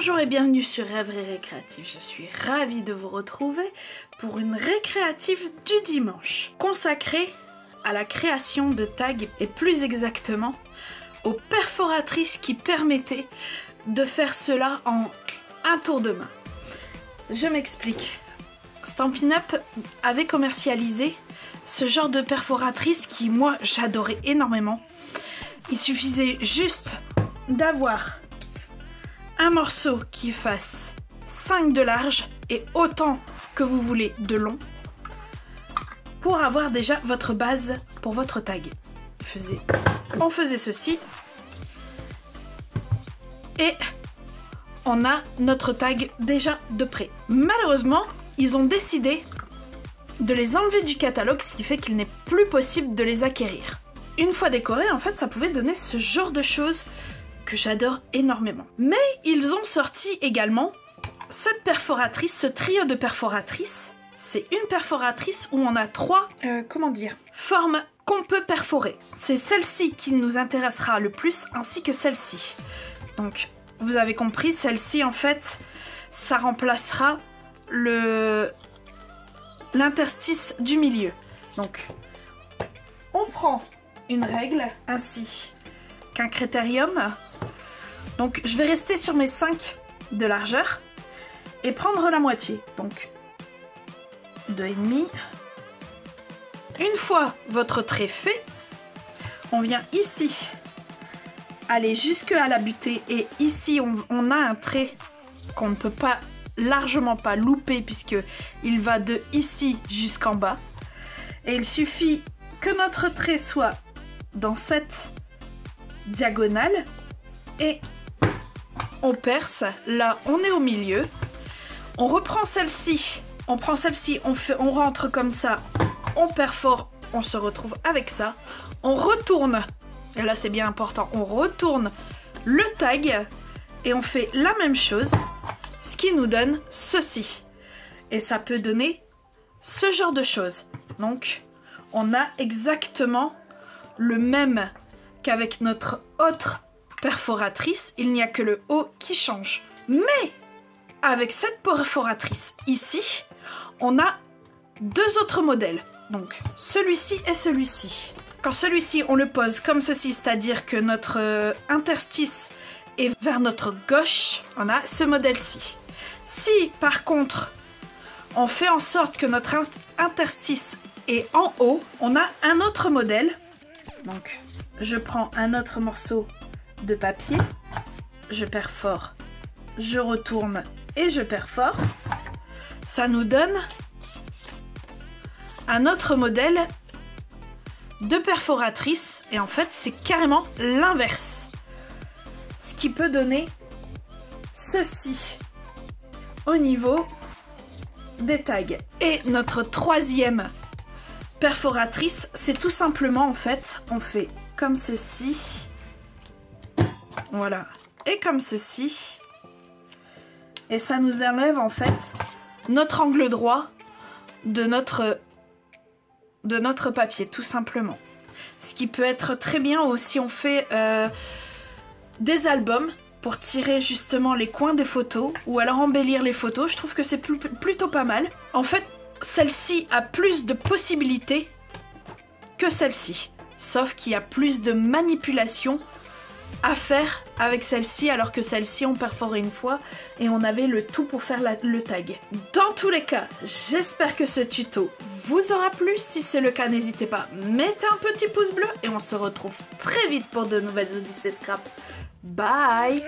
Bonjour et bienvenue sur Rêverie Récréative. Je suis ravie de vous retrouver pour une récréative du dimanche consacrée à la création de tags et plus exactement aux perforatrices qui permettaient de faire cela en un tour de main. Je m'explique. Stampin' Up avait commercialisé ce genre de perforatrice qui, moi, j'adorais énormément. Il suffisait juste d'avoir un morceau qui fasse 5 de large et autant que vous voulez de long pour avoir déjà votre base pour votre tag. On faisait ceci et on a notre tag déjà de près. Malheureusement, ils ont décidé de les enlever du catalogue, ce qui fait qu'il n'est plus possible de les acquérir. Une fois décoré, en fait, ça pouvait donner ce genre de choses que j'adore énormément. Mais ils ont sorti également cette perforatrice, ce trio de perforatrices. C'est une perforatrice où on a trois, formes qu'on peut perforer. C'est celle-ci qui nous intéressera le plus, ainsi que celle-ci. Donc, vous avez compris, celle-ci, en fait, ça remplacera l'interstice du milieu. Donc, on prend une règle, ainsi qu'un critérium. Donc je vais rester sur mes 5 de largeur et prendre la moitié. Donc 2,5. Une fois votre trait fait, on vient ici aller jusque à la butée et ici on a un trait qu'on ne peut pas largement pas louper puisque il va de ici jusqu'en bas. Et il suffit que notre trait soit dans cette diagonale et on perce. Là on est au milieu, on reprend celle-ci, on prend celle-ci, on rentre comme ça, on perfore, on se retrouve avec ça, on retourne, et là c'est bien important, on retourne le tag et on fait la même chose, ce qui nous donne ceci. Et ça peut donner ce genre de choses. Donc on a exactement le même qu'avec notre autre perforatrice, il n'y a que le haut qui change. Mais avec cette perforatrice ici, on a deux autres modèles. Donc celui-ci et celui-ci. Quand celui-ci on le pose comme ceci, c'est-à-dire que notre interstice est vers notre gauche, on a ce modèle-ci. Si par contre on fait en sorte que notre interstice est en haut, on a un autre modèle. Donc je prends un autre morceau de papier, je perfore, je retourne et je perfore. Ça nous donne un autre modèle de perforatrice et en fait c'est carrément l'inverse. Ce qui peut donner ceci au niveau des tags. Et notre troisième perforatrice, c'est tout simplement en fait, on fait comme ceci. Voilà, et comme ceci, et ça nous enlève en fait notre angle droit de notre papier, tout simplement. Ce qui peut être très bien aussi, on fait des albums pour tirer justement les coins des photos ou alors embellir les photos. Je trouve que c'est plutôt pas mal. En fait, celle-ci a plus de possibilités que celle-ci, sauf qu'il y a plus de manipulation à faire avec celle-ci, alors que celle-ci on perforait une fois et on avait le tout pour faire le tag. Dans tous les cas, j'espère que ce tuto vous aura plu. Si c'est le cas, n'hésitez pas, mettez un petit pouce bleu et on se retrouve très vite pour de nouvelles Odyssées Scrap. Bye!